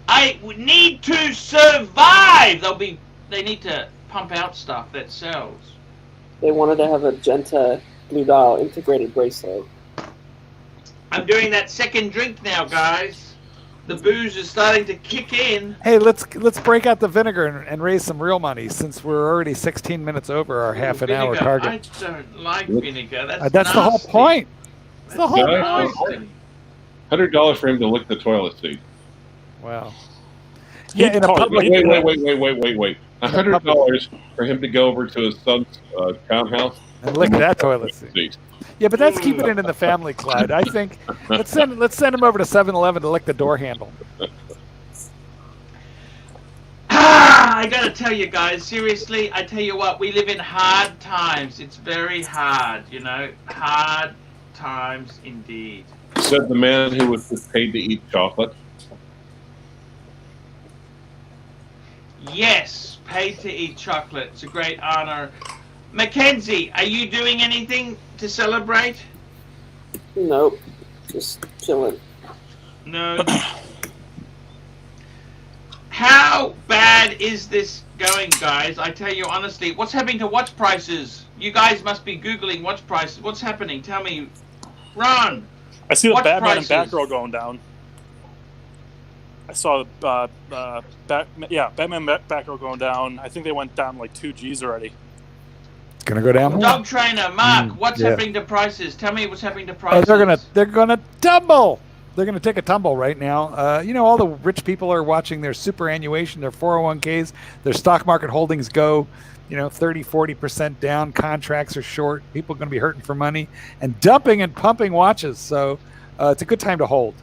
I need to survive. They need to pump out stuff that sells. They wanted to have a Genta Blue Dial integrated bracelet. I'm doing that second drink now, guys. The booze is starting to kick in. Hey, let's break out the vinegar and raise some real money since we're already 16 minutes over our half an hour target. I don't like vinegar. That's the whole point. That's the whole point. $100 for him to lick the toilet seat. Wow. Yeah, in a public. Wait. $100 for him to go over to his son's townhouse and lick that toilet seat. Yeah, but that's keeping it in the family, Clyde. I think let's send him over to 7-Eleven to lick the door handle. I gotta tell you guys, seriously, I tell you what, we live in hard times. It's very hard, hard times indeed. Said the man who was paid to eat chocolate. Yes, paid to eat chocolate. It's a great honor. Mackenzie, are you doing anything to celebrate? Nope. Just chilling. No. How bad is this going, guys? I tell you honestly, what's happening to watch prices? You guys must be Googling watch prices. What's happening? Tell me. Ron. I see the Batman and Batgirl going down. I saw Batman Batgirl going down. I think they went down like 2 Gs already. It's gonna go down more. Dog trainer, Mark, what's happening to prices? Tell me what's happening to prices. They're gonna tumble. They're gonna take a tumble right now. All the rich people are watching their superannuation, their 401ks, their stock market holdings go, 30-40% down. Contracts are short. People are gonna be hurting for money and dumping and pumping watches. So it's a good time to hold.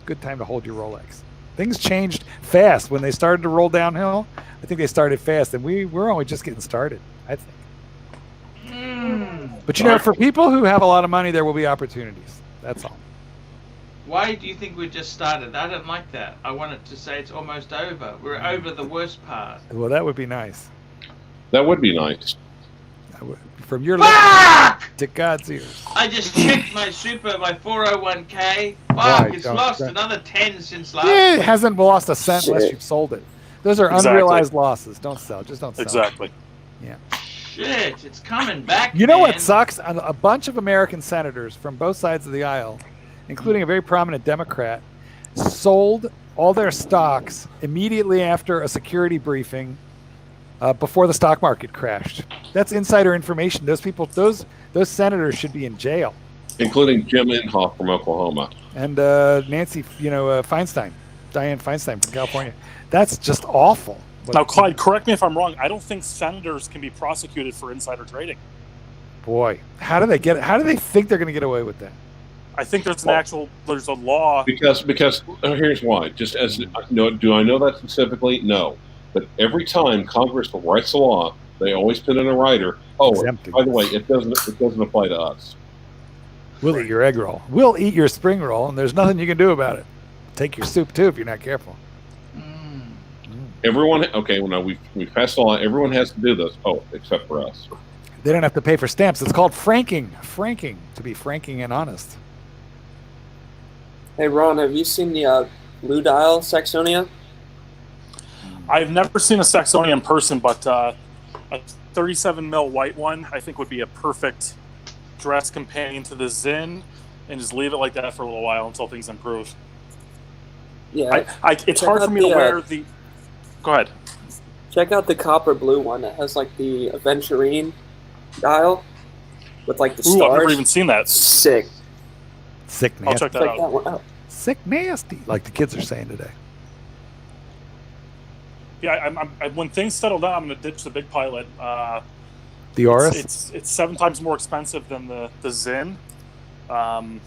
Good time to hold your Rolex. Things changed fast when they started to roll downhill. I think they started fast, and we're only just getting started, I think. But for people who have a lot of money, there will be opportunities. That's all. Why do you think we just started? I don't like that. I wanted to say it's almost over. We're over the worst part. Well, that would be nice. That would be nice. From your lips to God's ears. I just checked my 401k. Fuck, it's lost another 10 since last week. It hasn't lost a cent unless you've sold it. Those are unrealized losses. Don't sell. Just don't sell. Exactly. Yeah. Shit, it's coming back. You know what sucks? A bunch of American senators from both sides of the aisle, including a very prominent Democrat, sold all their stocks immediately after a security briefing before the stock market crashed. That's insider information. Those people, those senators should be in jail. Including Jim Inhofe from Oklahoma. And Nancy, Feinstein, Dianne Feinstein from California. That's just awful. Now, Clyde, correct me if I'm wrong. I don't think senators can be prosecuted for insider trading. Boy, how do they think they're going to get away with that? I think there's a law. Because here's why. Just as do I know that specifically? No. But every time Congress writes a law, they always put in a rider. Oh, by the way, it doesn't apply to us. We'll eat your egg roll. We'll eat your spring roll, and there's nothing you can do about it. Take your soup too if you're not careful. Everyone, we've passed a law. Everyone has to do this. Oh, except for us. They don't have to pay for stamps. It's called franking. Franking, to be franking and honest. Hey, Ron, have you seen the blue dial Saxonia? I've never seen a Saxonia in person, but a 37 mil white one I think would be a perfect dress companion to the Zin, and just leave it like that for a little while until things improve. Yeah, it's hard for me to wear the. Go ahead. Check out the copper blue one that has like the aventurine dial with like the stars. I've never even seen that. Sick. Sick nasty. I'll check that out. That one out. Sick nasty, like the kids are saying today. Yeah, when things settle down, I'm going to ditch the big Pilot. The Aurus? It's 7 times more expensive than the Zin. So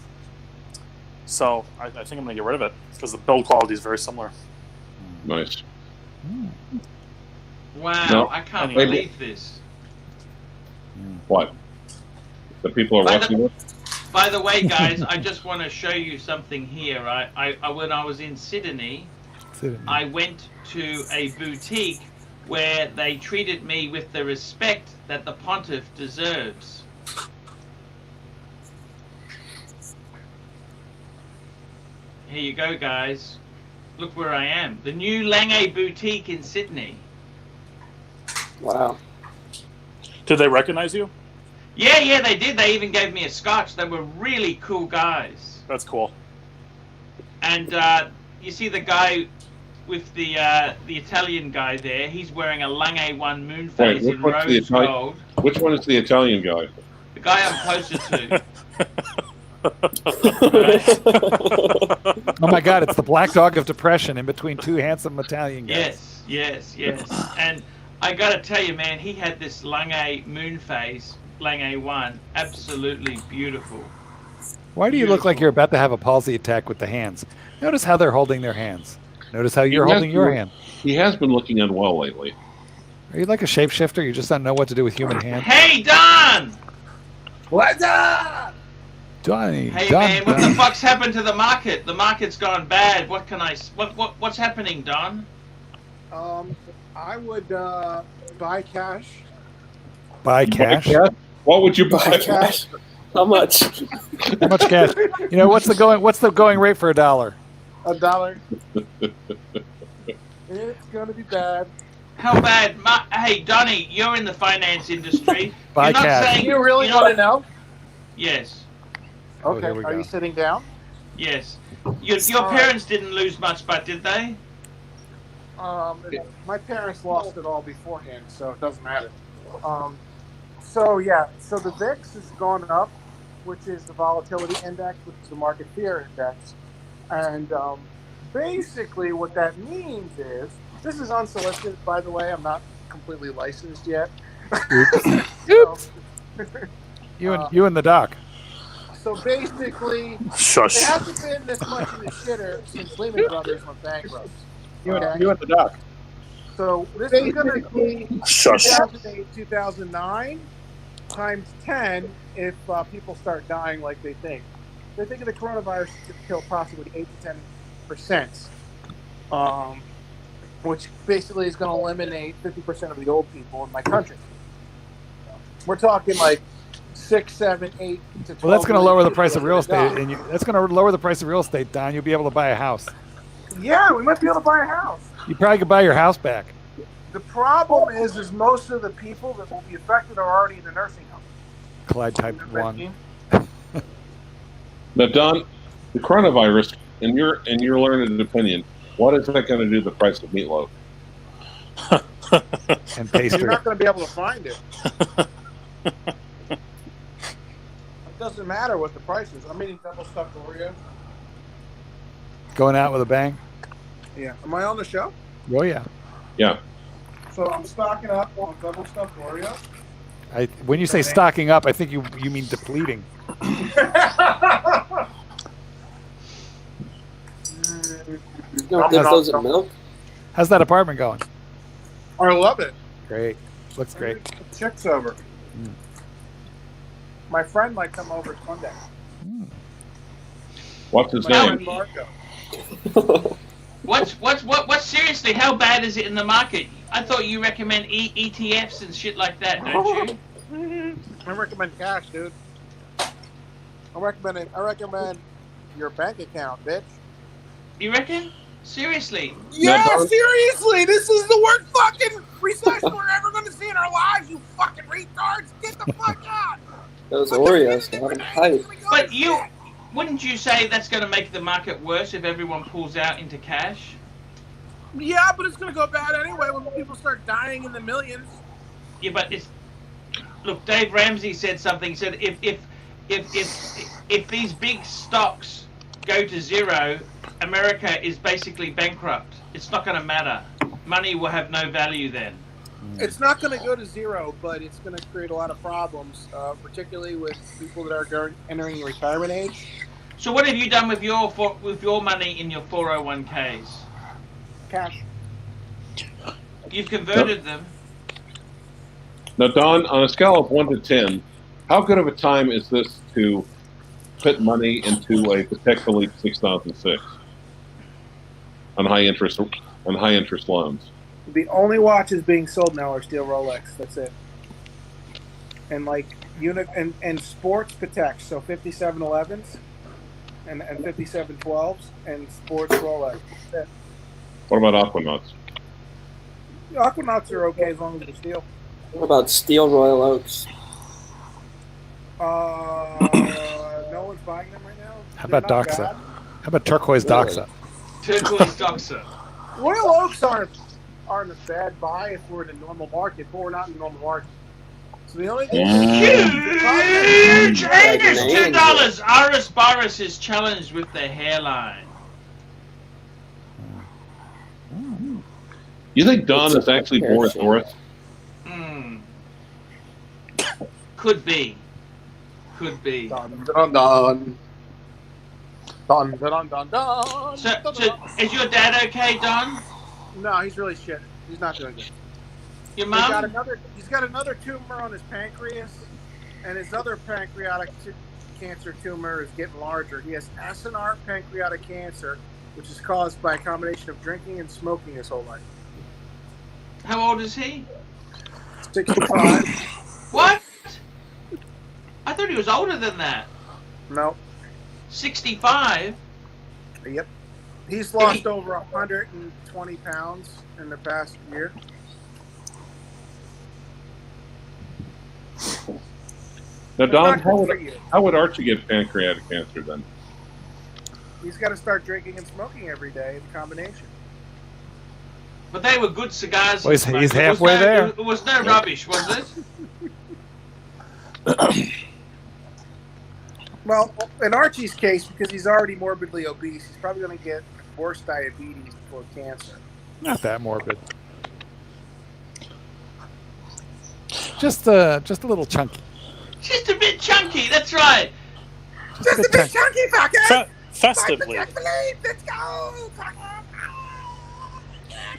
I think I'm going to get rid of it because the build quality is very similar. Nice. Wow, No, I can't believe this. What? The people are watching this? By the way, guys, I just want to show you something here. I when I was in Sydney, I went to a boutique where they treated me with the respect that the Pontiff deserves. Here you go, guys. Look where I am. The new Lange boutique in Sydney. Wow. Did they recognize you? Yeah, they did. They even gave me a scotch. They were really cool guys. That's cool. And you see the guy with the Italian guy there. He's wearing a Lange 1 Moonface in rose gold. Which one is the Italian guy? The guy I'm closer to. Oh my God! It's the black dog of depression in between two handsome Italian guys. Yes. And I got to tell you, man, he had this Lange Moonface, Lange 1, absolutely beautiful. Why do you look like you're about to have a palsy attack with the hands? Notice how they're holding their hands. Notice how you're holding your hand. He has been looking unwell lately. Are you like a shapeshifter? You just don't know what to do with human hands? Hey, Don! What's up? Donnie. Hey, man, what the fuck's happened to the market? The market's gone bad. What's happening, Don? I would buy cash. Buy cash? What would you buy cash? How much? How much cash? You know, what's the going rate for $1? $1. It's gonna be bad. How bad? Hey, Donnie, you're in the finance industry. Buy cash. Do you really want to know? Yes. Okay. Here we Are go. you sitting down? Yes. Your parents didn't lose much, but did they? My parents lost it all beforehand, so it doesn't matter. So the VIX has gone up, which is the volatility index, which is the market fear index, and basically what that means is, this is unsolicited, by the way. I'm not completely licensed yet. Oops. You and the doc. So basically, Shush. it hasn't been this much in the shitter since Lehman Brothers went bankrupt. You and the doc. So this is going to be Shush. 2008, 2009 times 10 if people start dying like they think. They're thinking the coronavirus could kill possibly 8 to 10%, which basically is going to eliminate 50% of the old people in my country. We're talking like 6, 7, 8 to 12. Well, that's going to lower the price of real estate, and that's going to lower the price of real estate, Don. You'll be able to buy a house. Yeah, we might be able to buy a house. You probably could buy your house back. The problem is most of the people that will be affected are already in the nursing home. Clyde type 1. Now, Don, the coronavirus, in your learned opinion, what is that going to do to the price of meatloaf? And pastry. You're not going to be able to find it. It doesn't matter what the price is. I'm eating double stuffed Oreos. Going out with a bang? Yeah. Am I on the show? Oh, yeah. Yeah. So I'm stocking up on double stuffed Oreos. When you say stocking up, I think you mean depleting. Don't dip those in milk? How's that apartment going? I love it. Great. Looks great. The chick's over. My friend might come over Sunday. What's his My name? friend Marco. What's seriously, how bad is it in the market? I thought you recommend ETFs and shit like that, don't you? I recommend cash, dude. I recommend your bank account, bitch. You reckon? Seriously. Yeah, seriously, this is the worst fucking recession we're ever going to see in our lives, you fucking retards. Get the fuck out. Those Oreos got them hype. But wouldn't you say that's going to make the market worse if everyone pulls out into cash? Yeah, but it's going to go bad anyway when people start dying in the millions. Yeah, but look, Dave Ramsey said something. He said if these big stocks go to zero, America is basically bankrupt. It's not going to matter. Money will have no value then. It's not going to go to zero, but it's going to create a lot of problems, particularly with people that are entering retirement age. So what have you done with your money in your 401ks? Cash. You've converted them. Now, Don, on a scale of 1 to 10, how good of a time is this to put money into a Protect Philippe 6006 on high interest loans? The only watches being sold now are steel Rolex. That's it. And like and sports Patek, so 5711s and 5712s and sports Rolex. That's it. What about Aquanauts? Aquanauts are okay as long as they're steel. What about steel Royal Oaks? No one's buying them right now. How about Doxa? How about turquoise Doxa? Turquoise Doxa. Royal Oaks aren't a bad buy if we're in a normal market, but we're not in a normal market. So the only thing huge Angus, $2. Aris Baris is challenged with the hairline. You think Don is actually Boris Doris? Could be. Could be. Dun, dun, dun. Dun, dun, dun, dun. So is your dad okay, Don? No, he's really shit. He's not doing good. Your mom? He's got another tumor on his pancreas, and his other pancreatic cancer tumor is getting larger. He has acinar pancreatic cancer, which is caused by a combination of drinking and smoking his whole life. How old is he? 65. What? I thought he was older than that. No. 65? Yep. He's lost over 120 pounds in the past year. Now, Don, how would Archie get pancreatic cancer then? He's got to start drinking and smoking every day, the combination. But they were good cigars. Well, he's halfway there. It was no rubbish, was it? Well, in Archie's case, because he's already morbidly obese, he's probably going to get worse diabetes before cancer. Not that morbid. Just a little chunky. Just a bit chunky, that's right. Just a bit chunky, fucker! Festively. Let's go!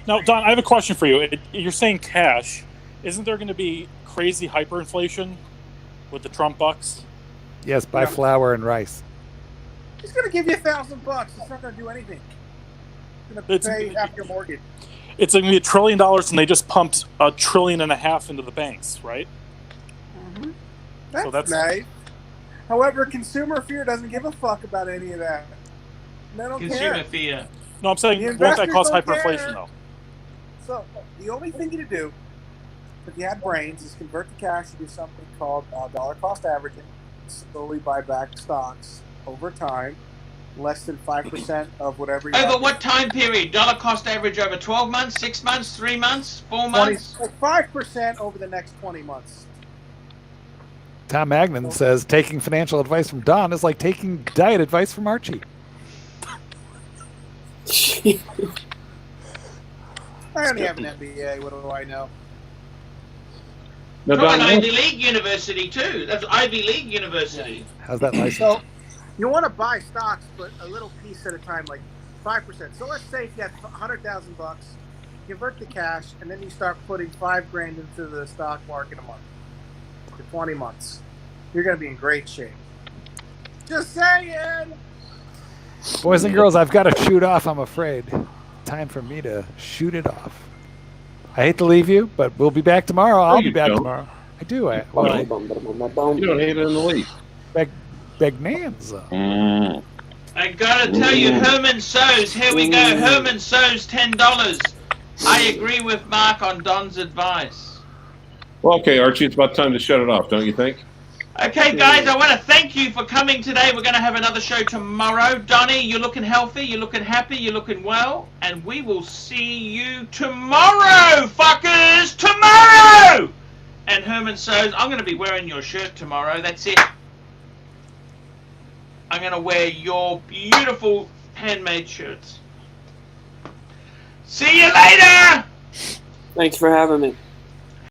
Now, Don, I have a question for you. You're saying cash. Isn't there going to be crazy hyperinflation with the Trump bucks? Yes, buy flour and rice. He's going to give you $1,000. It's not going to do anything. It's going to pay half your mortgage. It's going to be $1 trillion, and they just pumped $1.5 trillion into the banks, right? Mm-hmm. That's nice. However, consumer fear doesn't give a fuck about any of that. They don't Consumer care. fear. No, I'm saying, won't that cause hyperinflation, though? So, the only thing you do, if you had brains, is convert the cash to do something called dollar cost averaging. Slowly buy back stocks over time, less than 5% of whatever you Over what time period? Dollar cost average over 12 months, 6 months, 3 months, 4 months? 5% over the next 20 months. Tom Magnan says taking financial advice from Don is like taking diet advice from Archie. I only have an MBA. What do I know? Now, From Don, an Ivy League university too. That's Ivy League University. How's that license? So you want to buy stocks, but a little piece at a time, like 5%. So let's say if you have $100,000, convert the cash, and then you start putting $5,000 into the stock market a month for 20 months. You're going to be in great shape. Just saying. Boys and girls, I've got to shoot off, I'm afraid. Time for me to shoot it off. I hate to leave you, but we'll be back tomorrow. I'll be back tomorrow. I do. You don't hate it in the least. Bagnanza. I gotta tell you, Herman Sows, here we go. Herman Sows, $10. I agree with Mark on Don's advice. Well, okay, Archie, it's about time to shut it off, don't you think? Okay, guys, I want to thank you for coming today. We're going to have another show tomorrow. Donnie, you're looking healthy, you're looking happy, you're looking well. And we will see you tomorrow, fuckers! Tomorrow! And Herman Sows, I'm going to be wearing your shirt tomorrow. That's it. I'm going to wear your beautiful handmade shirts. See you later! Thanks for having me.